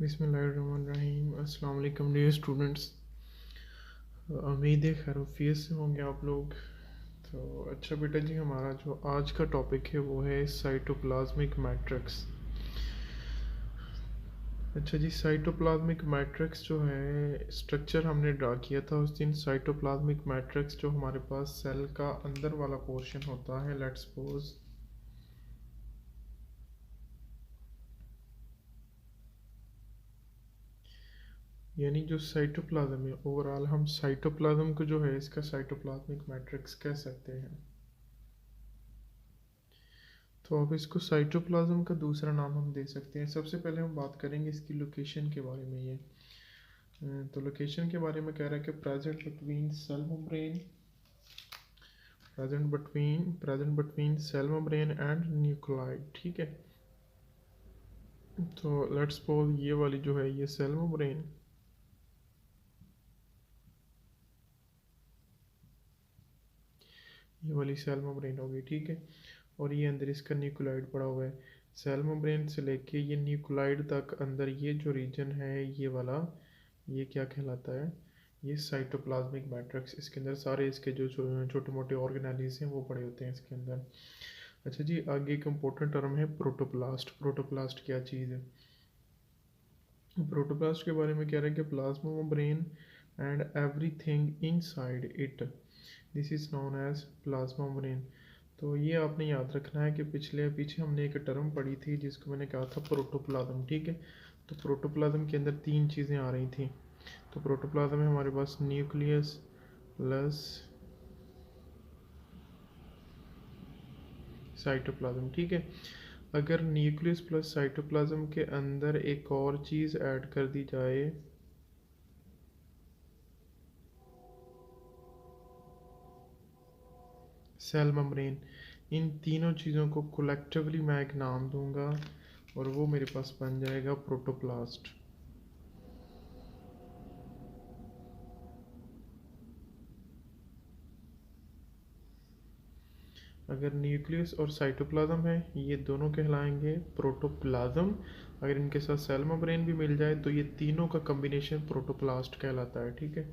बिस्मिल्लाहिर्रहमानिर्रहीम। अस्सलाम वालेकुम डियर स्टूडेंट्स। उम्मीद है खैरियत से होंगे आप लोग। तो अच्छा बेटा जी, हमारा जो आज का टॉपिक है वो है साइटोप्लाज्मिक मैट्रिक्स। अच्छा जी, साइटोप्लाज्मिक मैट्रिक्स जो है स्ट्रक्चर हमने ड्रा किया था उस दिन। साइटोप्लाज्मिक मैट्रिक्स जो हमारे पास सेल का अंदर वाला पोर्शन होता है, लेट्स सपोज यानी जो साइटोप्लाज्म है ओवरऑल, हम साइटोप्लाज्म को जो है इसका साइटोप्लाज्मिक मैट्रिक्स कह सकते हैं। तो अब इसको साइटोप्लाज्म का दूसरा नाम हम दे सकते हैं। सबसे पहले हम बात करेंगे इसकी लोकेशन के बारे में। ये तो लोकेशन के बारे में कह रहा है कि present between cell membrane, present between cell membrane and nucleoid. ठीक है, तो लेट्स सपोज ये वाली जो है ये सेल मेम्ब्रेन, ये वाली सेल मेम्ब्रेन होगी। ठीक है, और ये अंदर इसका न्यूक्लियाइड पड़ा हुआ है। सेल मेम्ब्रेन से लेके ये न्यूक्लियाइड तक अंदर ये जो रीजन है ये वाला, ये क्या कहलाता है? ये साइटोप्लाज्मिक मैट्रिक्स। इसके अंदर सारे इसके जो छोटे मोटे ऑर्गेनेलिज हैं वो पड़े होते हैं इसके अंदर। अच्छा जी, आगे एक इम्पोर्टेंट टर्म है प्रोटोप्लास्ट। प्रोटोप्लास्ट क्या चीज़ है? प्रोटोप्लास्ट के बारे में कह रहा है कि plasma membrane and everything inside it, this is known as plasma membrane. तो ये आपने याद रखना है कि पीछे हमने एक टर्म पढ़ी थी जिसको मैंने कहा था प्रोटोप्लाज्म। ठीक है, तो प्रोटोप्लाज्म के अंदर तीन चीज़ें आ रही थी। तो प्रोटोप्लाज्म में हमारे पास न्यूक्लियस प्लस साइटोप्लाज्म। ठीक है, अगर न्यूक्लियस प्लस साइटोप्लाज्म के अंदर एक और चीज़ ऐड कर दी जाए, सेल मेम्ब्रेन, इन तीनों चीज़ों को कलेक्टिवली मैं एक नाम दूंगा और वो मेरे पास बन जाएगा प्रोटोप्लास्ट। अगर न्यूक्लियस और साइटोप्लाज्म है ये दोनों कहलाएंगे प्रोटोप्लाज्म। अगर इनके साथ सेल मेम्ब्रेन भी मिल जाए तो ये तीनों का कम्बिनेशन प्रोटोप्लास्ट कहलाता है। ठीक है,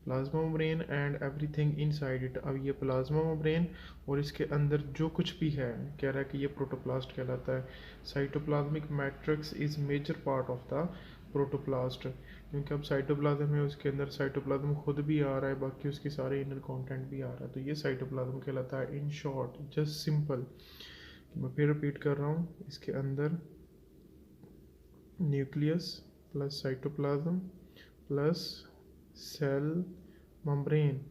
plasma membrane and everything inside it. अब ये प्लाज्मा मेम्ब्रेन और इसके अंदर जो कुछ भी है कह रहा है कि ये प्रोटोप्लास्ट कहलाता है। Cytoplasmic matrix is major part of the protoplast, क्योंकि अब साइटोप्लाज्म है उसके अंदर साइटोप्लाज्म खुद भी आ रहा है, बाकी उसके सारे इनर कंटेंट भी आ रहा है, तो ये साइटोप्लाज्म कहलाता है। इन शॉर्ट, जस्ट सिंपल, मैं फिर रिपीट कर रहा हूँ, इसके अंदर nucleus plus cytoplasm plus cell membrane,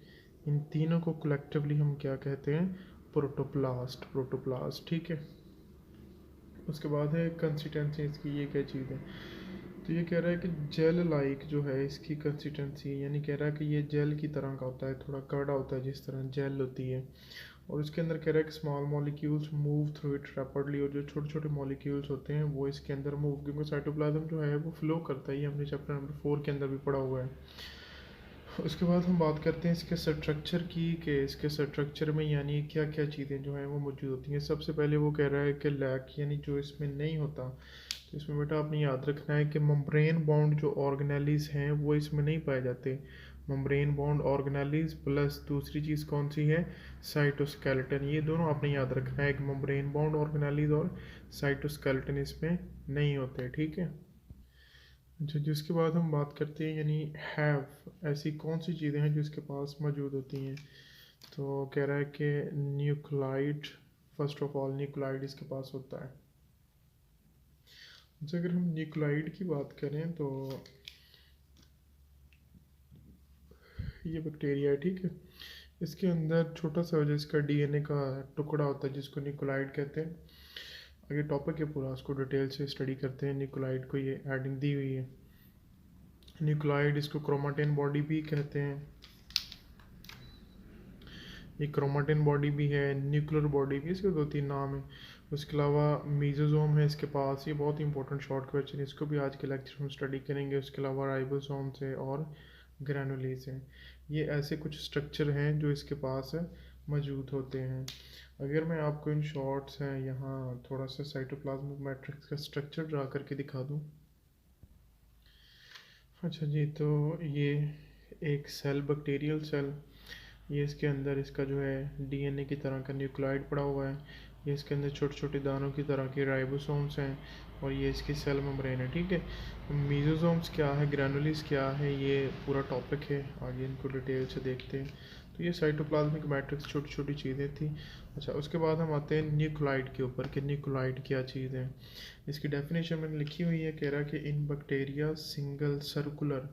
इन तीनों को कलेक्टिवली हम क्या कहते हैं? प्रोटोप्लास्ट। ठीक है, उसके बाद है कंसिस्टेंसी इसकी, ये क्या चीज़ है? तो ये कह रहा है कि जेल लाइक जो है इसकी कंसिस्टेंसी, यानी कह रहा है कि ये जेल की तरह का होता है, थोड़ा कड़ा होता है जिस तरह जेल होती है। और उसके अंदर कह रहा है कि small molecules move through it rapidly, और जो छोटे छोटे मॉलिक्यूल्स होते हैं वो इसके अंदर मूव, क्योंकि साइटोप्लाज्म जो है वो फ्लो करता है। ये हमने चैप्टर नंबर 4 के अंदर भी पढ़ा हुआ है। उसके बाद हम बात करते हैं इसके स्ट्रक्चर की, कि इसके स्ट्रक्चर में यानी क्या क्या चीज़ें जो हैं वो मौजूद होती हैं। सबसे पहले वो कह रहा है कि लैक, यानी जो इसमें नहीं होता। तो इसमें बेटा आपने याद रखना है कि मेम्ब्रेन बाउंड जो ऑर्गेनेलिज हैं वो इसमें नहीं पाए जाते। मेम्ब्रेन बाउंड ऑर्गेनेलिज प्लस दूसरी चीज़ कौन सी है? साइटोस्केलेटन। ये दोनों आपने याद रखना है कि मेम्ब्रेन बाउंड ऑर्गेनेलिज और साइटोस्केलेटन इसमें नहीं होते। ठीक है, अच्छा, जिसके बाद हम बात करते हैं यानी हैव, ऐसी कौन सी चीज़ें हैं जो इसके पास मौजूद होती हैं। तो कह रहा है कि nuclide, first of all nuclide इसके पास होता है। अच्छा, अगर हम न्यूक्लाइड की बात करें तो ये बैक्टीरिया है। ठीक है, इसके अंदर छोटा सा जिसका डीएनए का टुकड़ा होता है जिसको न्यूक्लाइड कहते हैं। आगे टॉपिक है पूरा, उसको डिटेल से स्टडी करते हैं। न्यूक्लाइड को ये हेडिंग दी हुई है। न्यूक्लाइड, इसको क्रोमाटिन बॉडी भी कहते हैं। ये क्रोमाटिन बॉडी भी है, न्यूक्लियर बॉडी भी, इसके दो तीन नाम है। उसके अलावा मीजोजोम है इसके पास, ये बहुत इंपॉर्टेंट शॉर्ट क्वेश्चन, इसको भी आज के लेक्चर में स्टडी करेंगे। उसके अलावा राइबोसोम से और ग्रैनुलेज हैं। ये ऐसे कुछ स्ट्रक्चर हैं जो इसके पास मौजूद होते हैं। अगर मैं आपको इन शॉर्ट्स हैं यहाँ थोड़ा सा साइटोप्लाज्मिक मैट्रिक्स का स्ट्रक्चर ड्रा करके दिखा दूँ, अच्छा जी, तो ये एक सेल, बैक्टीरियल सेल, ये इसके अंदर इसका जो है डीएनए की तरह का न्यूक्लियोइड पड़ा हुआ है। ये इसके अंदर छोटे छोटे दानों की तरह के राइबोसोम्स हैं और ये इसकी सेल मेम्ब्रेन है, ठीक है। मीजोसोम्स क्या है, ग्रैनुलिस क्या है, ये पूरा टॉपिक है, आगे इनको डिटेल से देखते हैं। तो ये साइटोप्लाज्मिक मैट्रिक्स छोटी छोटी चीज़ें थी। अच्छा, उसके बाद हम आते हैं न्यूक्लाइड के ऊपर कि न्यूक्लाइड क्या चीज़ है। इसकी डेफिनेशन मैंने लिखी हुई है, कह रहा कि इन बैक्टीरिया सिंगल सर्कुलर,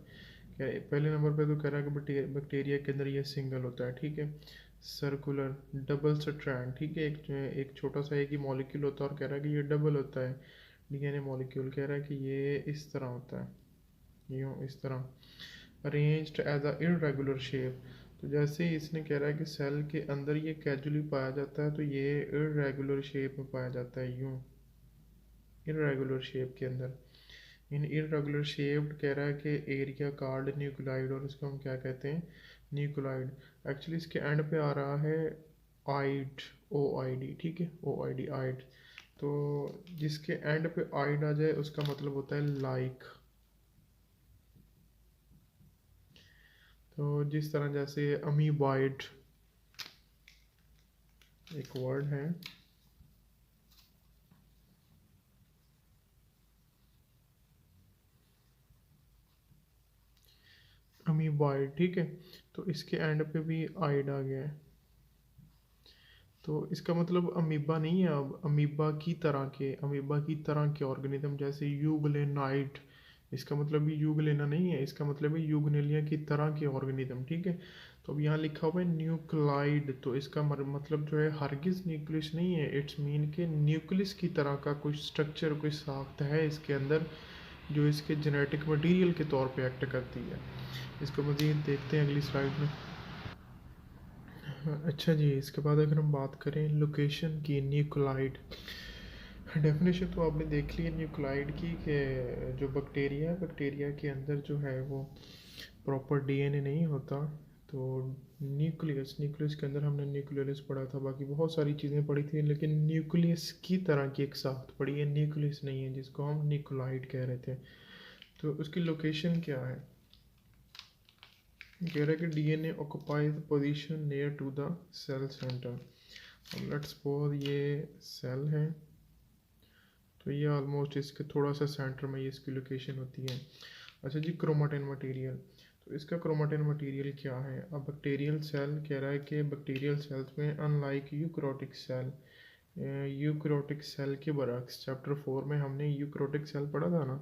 पहले नंबर पे तो कह रहा है कि बैक्टीरिया के अंदर ये सिंगल होता है, ठीक है। सर्कुलर डबल स्ट्रैंड, ठीक है, एक छोटा सा एक ही मॉलिक्यूल होता है और कह रहा है कि ये डबल होता है। डीएनए मॉलिक्यूल कह रहा है कि ये इस तरह होता है, यूँ इस तरह arranged as a irregular shape. तो जैसे ही इसने कह रहा है कि सेल के अंदर ये कैजुअली पाया जाता है, तो ये इरेगुलर शेप में पाया जाता है, यूँ इरेगुलर शेप के अंदर। इन इरेगुलर शेप्ड कह रहा है कि एरिया कार्ड न्यूक्लियोइड, और इसको हम क्या कहते हैं, न्यूक्लियोइड। एक्चुअली इसके एंड पे आ रहा है आइड, ओ आई डी, ठीक है, ओ आई डी आइड। तो जिसके एंड पे आइड आ जाए उसका मतलब होता है लाइक। तो जिस तरह जैसे अमीबॉइड एक वर्ड है, अमीबॉइड, ठीक है। तो इसके एंड पे भी आइड आ गया है, तो इसका मतलब अमीबा नहीं है, अब अमीबा की तरह के ऑर्गेनिज्म, जैसे यूगलेनाइट, इसका मतलब भी यूगलेना नहीं है, इसका मतलब है यूगनेलिया की तरह के ऑर्गेनिज्म, ठीक है। तो अब यहाँ लिखा हुआ है न्यूक्लाइड, तो इसका मतलब जो है हरगिज न्यूक्लियस नहीं है, इट्स मीन के न्यूक्लियस की तरह का कुछ स्ट्रक्चर, कुछ साख्त है इसके अंदर जो इसके जेनेटिक मटेरियल के तौर पे एक्ट करती है। इसको मज़ीद देखते हैं अगली स्लाइड में। अच्छा जी, इसके बाद अगर हम बात करें लोकेशन की, न्यूक्लाइड डेफिनेशन तो आपने देख ली है न्यूक्लाइड की, कि जो बैक्टीरिया है, बैक्टीरिया के अंदर जो है वो प्रॉपर डीएनए नहीं होता। तो न्यूक्लियस, न्यूक्लियस के अंदर हमने न्यूक्लियस पढ़ा था, बाकी बहुत सारी चीज़ें पढ़ी थी, लेकिन न्यूक्लियस की तरह की एक साख्त पढ़ी है, न्यूक्लियस नहीं है, जिसको हम न्यूक्लाइड कह रहे थे। तो उसकी लोकेशन क्या है, कह रहा है कि DNA occupy the position near to the cell centre. अब लेट्स सपोज ये सेल है, तो ये ऑलमोस्ट इसके थोड़ा सा सेंटर में ये इसकी लोकेशन होती है। अच्छा जी, क्रोमाटिन मटेरियल, तो इसका क्रोमाटिन मटेरियल क्या है। अब बैक्टीरियल सेल कह रहा है कि बैक्टीरियल सेल्स में unlike eukaryotic cell, eukaryotic cell के बरक्स, चैप्टर 4 में हमने यूकैरियोटिक सेल पढ़ा था ना।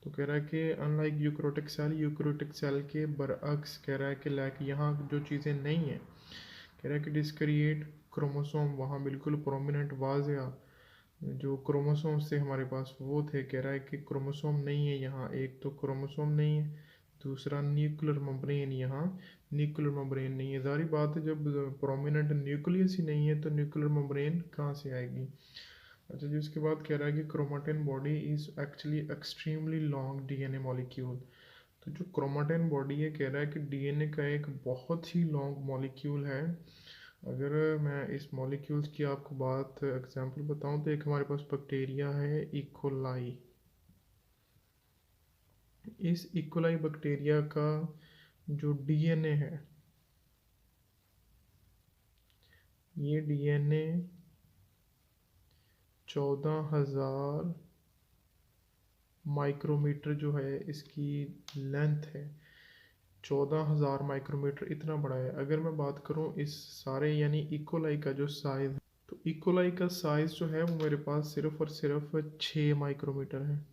तो कह रहा है कि अनलाइक यूकैरियोटिक सेल के बरअक्स, कह रहा है कि लाइक यहाँ जो चीज़ें नहीं है, कह रहा है कि डिस्क्रिएट क्रोमोसोम वहाँ बिल्कुल प्रोमिनेंट वाज़या जो क्रोमोसोम्स थे हमारे पास वो थे। कह रहा है कि क्रोमोसोम नहीं है यहाँ, एक तो क्रोमोसोम नहीं है, दूसरा न्यूक्लियर मेम्ब्रेन, यहाँ न्यूक्लियर मेम्ब्रेन नहीं है। ज़ाहिर बात है, जब प्रोमिनेंट न्यूक्लियस ही नहीं है तो न्यूक्लियर मेम्ब्रेन कहाँ से आएगी। अच्छा जी, उसके बाद कह रहा है कि chromatin body is actually extremely long DNA molecule. तो जो क्रोमाटिन बॉडी है, कह रहा है कि डीएनए का एक बहुत ही लॉन्ग मॉलिक्यूल है। अगर मैं इस मॉलिक्यूल्स की आपको बात एग्जांपल बताऊं, तो एक हमारे पास बैक्टीरिया है इकोलाई। इस इकोलाई बैक्टीरिया का जो डीएनए है, ये डीएनए 14,000 माइक्रोमीटर जो है इसकी लेंथ है, 14,000 माइक्रोमीटर, इतना बड़ा है। अगर मैं बात करूं इस सारे यानी इकोलाई का जो साइज़, तो इकोलाई का साइज़ जो है वो मेरे पास सिर्फ और सिर्फ 6 माइक्रोमीटर है।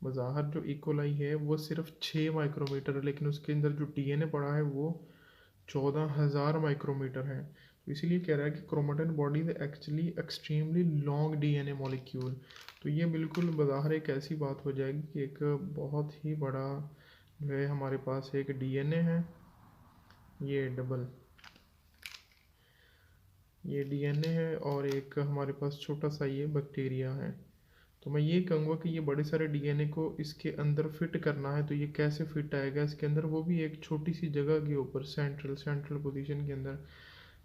बज़ाहिर जो इकोलाई है वो सिर्फ 6 माइक्रोमीटर है, लेकिन उसके अंदर जो डीएनए पड़ा है वो 14,000 माइक्रोमीटर है। तो इसीलिए कह रहा है कि chromatin body is actually extremely long DNA molecule. तो ये बिल्कुल बज़ाहिर एक ऐसी बात हो जाएगी कि एक बहुत ही बड़ा जो है हमारे पास एक डीएनए है, ये डबल, ये डीएनए है, और एक हमारे पास छोटा सा ये बैक्टीरिया है। तो मैं ये कहूँगा कि ये बड़े सारे डीएनए को इसके अंदर फिट करना है, तो ये कैसे फिट आएगा इसके अंदर, वो भी एक छोटी सी जगह के ऊपर, सेंट्रल पोजीशन के अंदर।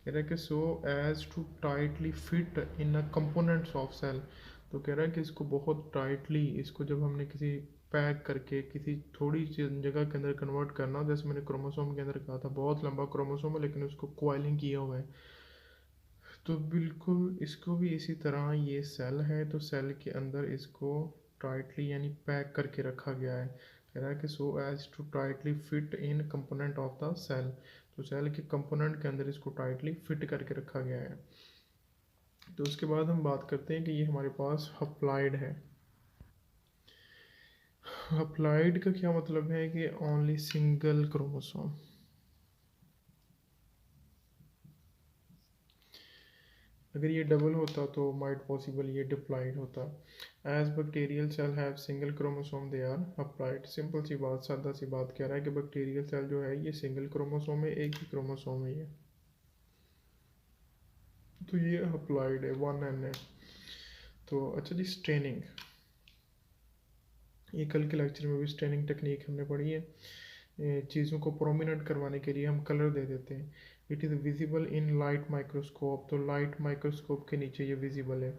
कह रहा है कि so as to tightly fit in a components of cell. तो कह रहा है कि इसको बहुत टाइटली, इसको जब हमने किसी पैक करके किसी थोड़ी सी जगह के अंदर कन्वर्ट करना, जैसे मैंने क्रोमोसोम के अंदर कहा था बहुत लंबा क्रोमोसोम है लेकिन उसको क्वाइलिंग किया हुआ है, तो बिल्कुल इसको भी इसी तरह ये सेल है, तो सेल के अंदर इसको टाइटली यानी पैक करके रखा गया है। कह रहा है कि so as to tightly fit in component of the cell, तो सेल के कंपोनेंट के अंदर इसको टाइटली फिट करके रखा गया है। तो उसके बाद हम बात करते हैं कि ये हमारे पास हप्लाइड है। हप्लाइड का क्या मतलब है कि ओनली सिंगल क्रोमोसोम। अगर ये डबल होता तो माइट पॉसिबल ये डिप्लॉइड होता। As bacterial cell have single chromosome they are haploid. Simple सी बात, सादा सी बात कह रहा है कि बैक्टीरियल सेल जो है ये सिंगल क्रोमोसोम है, एक ही क्रोमोसोम है ये, तो ये हप्लॉइड है, 1n है। तो अच्छा जी, स्टेनिंग, ये कल के लेक्चर में भी स्टेनिंग टेक्निक हमने पढ़ी है। चीज़ों को प्रोमिनेंट करवाने के लिए हम कलर दे देते हैं। It is visible in light microscope, तो लाइट माइक्रोस्कोप के नीचे ये विजिबल है।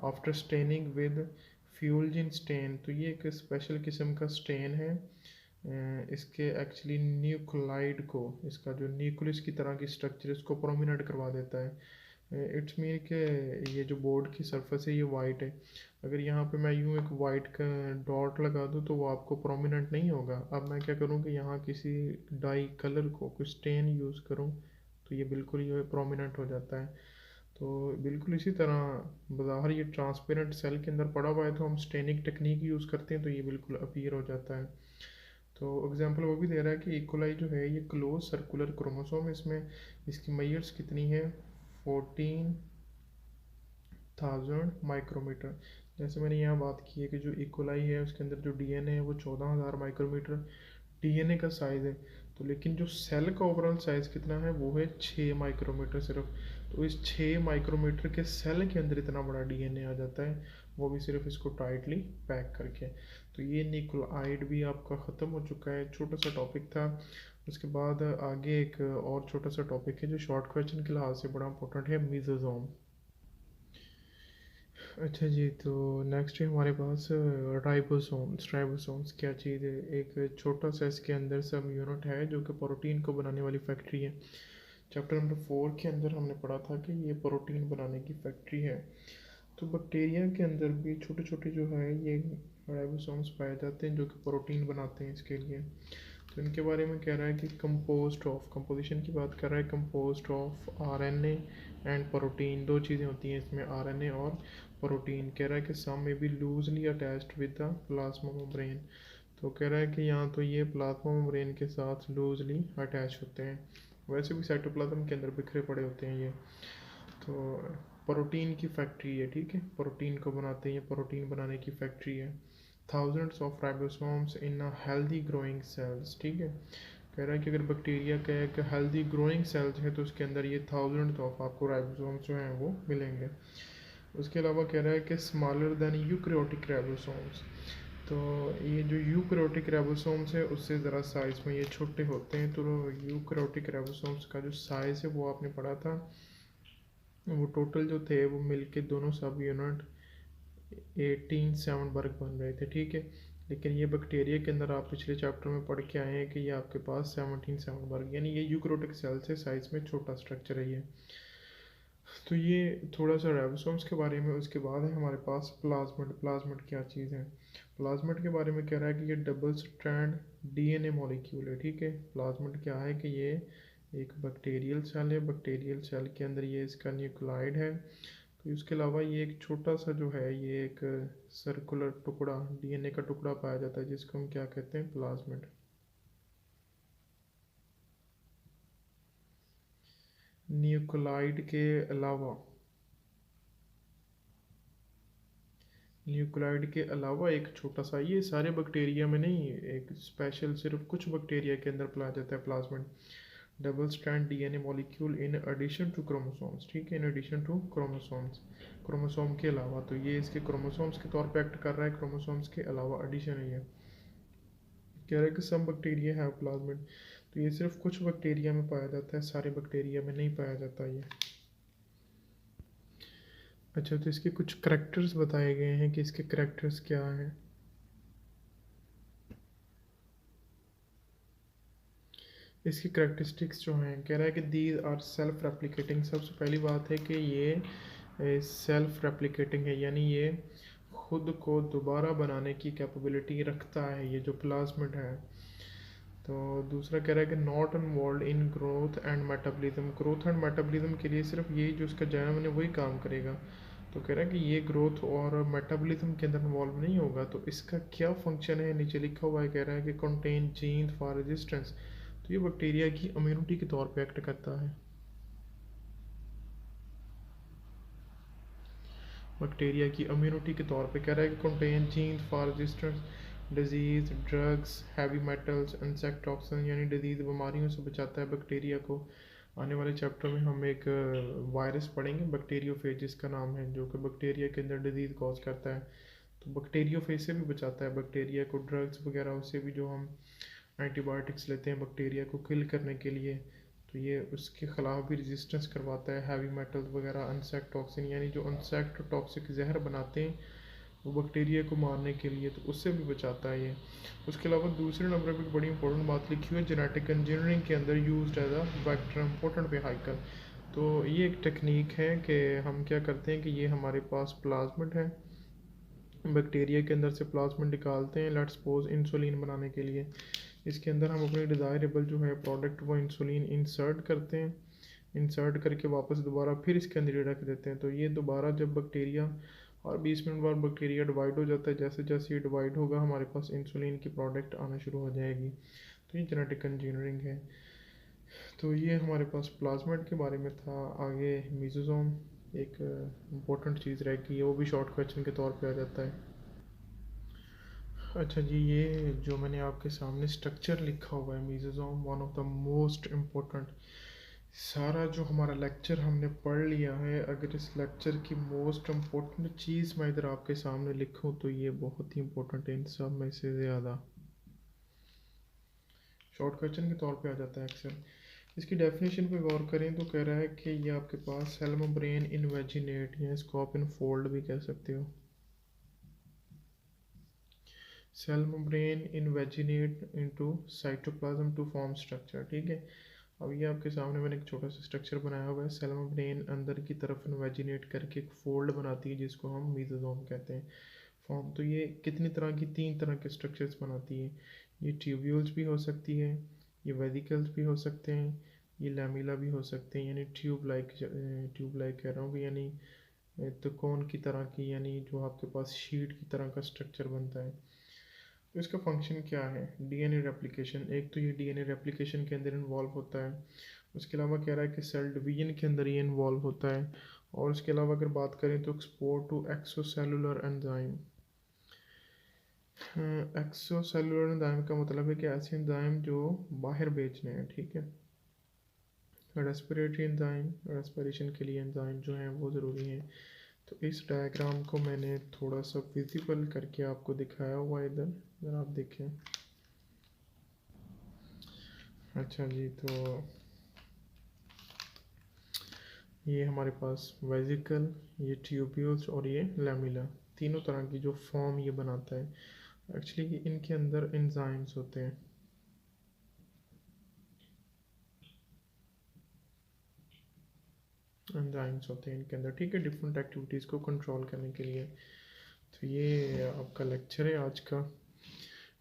आफ्टर स्टेनिंग विद फ्यूलजिन स्टेन, तो ये एक स्पेशल किस्म का स्टेन है। इसके एक्चुअली न्यूक्लाइड को, इसका जो न्यूक्लियस की तरह की स्ट्रक्चर इसको प्रोमिनेंट करवा देता है। इट्स मीन के ये जो बोर्ड की सरफेस है ये वाइट है, अगर यहाँ पे मैं यूँ एक वाइट का डॉट लगा दूँ तो वो आपको प्रोमिनेंट नहीं होगा। अब मैं क्या करूँ कि यहाँ किसी डाई कलर को कुछ स्टेन यूज़ करूँ तो ये बिल्कुल ये प्रोमिनेंट हो जाता है। तो बिल्कुल इसी तरह बाहर ये ट्रांसपेरेंट सेल के अंदर पड़ा हुआ है तो हम स्टेनिंग टेक्निक यूज़ करते हैं तो ये बिल्कुल अपीयर हो जाता है। तो एग्जांपल वो भी दे रहा है कि इकोलाई जो है ये क्लोज सर्कुलर क्रोमोसोम, इसमें इसकी मेजर्स कितनी है 14,000 माइक्रोमीटर। जैसे मैंने यहाँ बात की है कि जो इकोलाई है उसके अंदर जो डीएनए है वो 14,000 माइक्रोमीटर डीएनए का साइज़ है, तो लेकिन जो सेल का ओवरऑल साइज़ कितना है वो है 6 माइक्रोमीटर सिर्फ। तो इस 6 माइक्रोमीटर के सेल के अंदर इतना बड़ा डीएनए आ जाता है, वो भी सिर्फ इसको टाइटली पैक करके। तो ये न्यूक्लियोटाइड भी आपका ख़त्म हो चुका है, छोटा सा टॉपिक था। उसके बाद आगे एक और छोटा सा टॉपिक है जो शॉर्ट क्वेश्चन के लिहाज से बड़ा इंपॉर्टेंट है, मीजोजोम। अच्छा जी, तो नेक्स्ट है हमारे पास राइबोसोम्स। राइबोसोम्स क्या चीज़ है? एक छोटा सा इसके अंदर सब यूनिट है जो कि प्रोटीन को बनाने वाली फैक्ट्री है। चैप्टर नंबर 4 के अंदर हमने पढ़ा था कि ये प्रोटीन बनाने की फैक्ट्री है। तो बैक्टीरिया के अंदर भी छोटे छोटे जो है ये राइबोसोम्स पाए जाते हैं जो कि प्रोटीन बनाते हैं इसके लिए। तो इनके बारे में कह रहा है कि कंपोस्ट ऑफ, कंपोजिशन की बात कर रहा है, compost of RNA and protein, दो चीज़ें होती हैं इसमें, आरएनए और प्रोटीन। कह रहा है कि सम में भी loosely attached with the plasma membrane, तो कह रहा है कि यहाँ तो ये प्लाज्मा मेम्ब्रेन के साथ लूजली अटैच होते हैं, वैसे भी साइटोप्लाज्म के अंदर बिखरे पड़े होते हैं ये। तो प्रोटीन की फैक्ट्री है, ठीक है, प्रोटीन को बनाते हैं, ये प्रोटीन बनाने की फैक्ट्री है। Thousands of ribosomes in a healthy growing cells, ठीक है। कह रहा है कि अगर बैक्टीरिया का एक हेल्दी ग्रोइंग सेल्स है तो उसके अंदर ये थाउजेंड्स ऑफ आपको राइबोसोम्स जो हैं वो मिलेंगे। उसके अलावा कह रहा है कि स्मॉलर देन यूकैरियोटिक राइबोसोम्स, तो ये जो यूकैरियोटिक राइबोसोम्स है उससे ज़रा साइज़ में ये छोटे होते हैं। तो यूकैरियोटिक राइबोसोम्स का जो साइज़ है वो आपने पढ़ा था, वो टोटल जो थे वो मिलके दोनों सब यूनिट 18 वर्ग बन रहे थे, ठीक है। लेकिन ये बैक्टीरिया के अंदर आप पिछले चैप्टर में पढ़ के आए हैं कि ये आपके पास 17 वर्ग, यानी ये यूकैरियोटिक सेल से साइज़ में छोटा स्ट्रक्चर है ये। तो ये थोड़ा सा राइबोसोम्स के बारे में। उसके बाद है हमारे पास प्लाज्मिड। प्लाज्मिड क्या चीज़ है? प्लाज्मिड के बारे में कह रहा है कि ये डबल स्ट्रैंड डीएनए मॉलिक्यूल है, ठीक है। प्लाज्मिड क्या है कि ये एक बैक्टीरियल सेल है, बैक्टीरियल सेल के अंदर ये इसका न्यूक्लाइड है। तो इसके अलावा ये एक छोटा सा जो है ये एक सर्कुलर टुकड़ा, डीएनए का टुकड़ा पाया जाता है जिसको हम क्या कहते हैं, प्लाज्मिड। न्यूक्लाइड के अलावा, न्यूक्लाइड के अलावा एक छोटा सा, ये सारे बैक्टीरिया में नहीं, एक स्पेशल सिर्फ कुछ बैक्टीरिया के अंदर पाया जाता है plasmid. Double strand DNA molecule in addition to chromosomes, ठीक है, in addition to chromosomes, chromosome के अलावा। तो ये इसके क्रोमोसोम्स के तौर पे एक्ट कर रहा है, क्रोमोसोम्स के अलावा एडिशन है ये। कह रहा है कि सम बैक्टीरिया है प्लाज्मिड, तो ये सिर्फ कुछ बैक्टीरिया में पाया जाता है, सारे बैक्टीरिया में नहीं पाया जाता ये। अच्छा, तो इसके कुछ करैक्टर्स बताए गए हैं कि इसके करैक्टर्स क्या हैं। इसकी करेक्टरिस्टिक्स जो हैं, कह रहा है कि दीज आर सेल्फ रेप्लिकेटिंग। सबसे पहली बात है कि ये सेल्फ रेप्लिकेटिंग है, यानी ये खुद को दोबारा बनाने की कैपेबिलिटी रखता है, ये जो प्लाज्मिड है। तो दूसरा कह रहा है कि not involve in growth and metabolism. Growth and metabolism के लिए सिर्फ यही जो इसका जर्म है वही काम करेगा। तो कह रहा है कि ये ग्रोथ और मेटाबॉलिज्म के अंदर इन्वॉल्व नहीं होगा। तो इसका क्या फंक्शन है, नीचे लिखा हुआ है, कह रहा है कि कंटेन जीन फॉर रेजिस्टेंस। तो ये बैक्टीरिया की इम्यूनिटी के तौर पे एक्ट करता है। बैक्टीरिया की इम्यूनिटी के तौर पे कह रहा है कि contain gene for resistance disease, drugs, heavy metals, insect toxin, यानी डिजीज बीमारियों से बचाता है बैक्टीरिया को। आने वाले चैप्टर में हम एक वायरस पढ़ेंगे बैक्टीरियोफेज जिसका नाम है, जो कि बैक्टीरिया के अंदर डिजीज कॉज करता है। तो बैक्टीरियोफेज से भी बचाता है बैक्टीरिया को, ड्रग्स वगैरह उससे भी, जो हम एंटीबायोटिक्स लेते हैं बैक्टीरिया को किल करने के लिए, तो ये उसके ख़िलाफ़ भी रेजिस्टेंस करवाता है। हैवी मेटल्स वगैरह, इंसेक्ट टॉक्सिन, यानी जो इंसेक्ट टॉक्सिक जहर बनाते हैं वो बैक्टीरिया को मारने के लिए, तो उससे भी बचाता है ये। उसके अलावा दूसरे नंबर पर एक बड़ी इंपॉर्टेंट बात लिखी हुई है, जेनेटिक इंजीनियरिंग के अंदर used as a vector important vehicle. तो ये एक टेक्निक है कि हम क्या करते हैं कि ये हमारे पास प्लाज्मिड है, बैक्टीरिया के अंदर से प्लाज्मिड निकालते हैं, लेट्स सपोज इंसुलिन बनाने के लिए। इसके अंदर हम अपनी डिज़ायरेबल जो है प्रोडक्ट वो इंसुलिन इंसर्ट करते हैं, इंसर्ट करके वापस दोबारा फिर इसके अंदर ही रख देते हैं। तो ये दोबारा जब बैक्टीरिया, और 20 मिनट बाद बैक्टीरिया डिवाइड हो जाता है, जैसे जैसे ये डिवाइड होगा हमारे पास इंसुलिन की प्रोडक्ट आना शुरू हो जाएगी। तो ये जेनेटिक इंजीनियरिंग है। तो ये हमारे पास प्लाज्मिड के बारे में था। आगे मीजोसोम एक इम्पोर्टेंट चीज़ रह गई है, वो भी शॉर्ट क्वेश्चन के तौर पे आ जाता है। अच्छा जी, ये जो मैंने आपके सामने स्ट्रक्चर लिखा हुआ है, mesosome one of the most important. सारा जो हमारा लेक्चर हमने पढ़ लिया है, अगर इस लेक्चर की मोस्ट इम्पोर्टेंट चीज़ मैं इधर आपके सामने लिखूं तो ये बहुत ही इम्पोर्टेंट है इन सब में से ज़्यादा। शॉर्ट क्वेश्चन के तौर पे आ जाता है अक्सर। इसकी डेफिनेशन पे गौर करें तो कह रहा है कि ये आपके पास सेल मेम्ब्रेन इनवेजिनेट, या इसको आप इनफोल्ड भी कह सकते हो। Cell membrane invaginate into cytoplasm to form structure, ठीक है। अब ये आपके सामने मैंने एक छोटा सा स्ट्रक्चर बनाया हुआ है। सेल मेम्ब्रेन अंदर की तरफ इनवेजिनेट करके एक फोल्ड बनाती है जिसको हम मीजोसोम कहते हैं, फॉर्म। तो ये कितनी तरह की, 3 तरह के स्ट्रक्चर्स बनाती है। ये ट्यूब्यूल्स भी हो सकती है, ये वेसिकल्स भी हो सकते हैं, ये लैमिला भी हो सकते हैं, यानी ट्यूब लाइक कह रहा हूँ कि यानी तो कौन की तरह की, यानी जो आपके पास शीट की तरह का स्ट्रक्चर बनता है। तो इसका फंक्शन क्या है, डीएनए रेप्लिकेशन। एक तो ये डीएनए रेप्लिकेशन के अंदर इन्वॉल्व होता है। उसके अलावा कह रहा है कि सेल डिवीजन के अंदर ये इन्वॉल्व होता है। और उसके अलावा अगर बात करें तो एक्सपोर्ट टू एक्सोसेलुलर एंजाइम। एक्सोसेलुलर एंजाइम का मतलब है कि ऐसे एंजाइम जो बाहर बेचने हैं, ठीक है। रेस्पिरेटरी एंजाइम, रेस्पिरेशन के लिए एंजाइम जो हैं वो ज़रूरी हैं। तो इस डायग्राम को मैंने थोड़ा सा विजिबल करके आपको दिखाया हुआ है इधर, अगर आप देखें। अच्छा जी, तो ये हमारे पास वेसिकल, ये ट्यूब्यूल्स और ये लैमिला, तीनों तरह की जो फॉर्म ये बनाता है। एक्चुअली इनके अंदर एंजाइम्स होते हैं, एंजाइम्स होते हैं इनके अंदर, ठीक है, डिफरेंट एक्टिविटीज़ को कंट्रोल करने के लिए। तो ये आपका लेक्चर है आज का,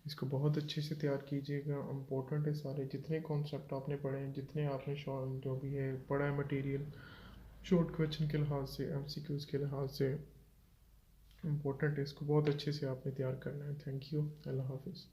इसको बहुत अच्छे से तैयार कीजिएगा। इम्पोर्टेंट है सारे जितने कॉन्सेप्ट आपने पढ़े हैं, जितने आपने जो भी है पढ़ा है मटेरियल, शॉर्ट क्वेश्चन के लिहाज से, एमसीक्यूज़ के लिहाज से इम्पोर्टेंट है। इसको बहुत अच्छे से आपने तैयार करना है। थैंक यू, अल्लाह हाफिज़।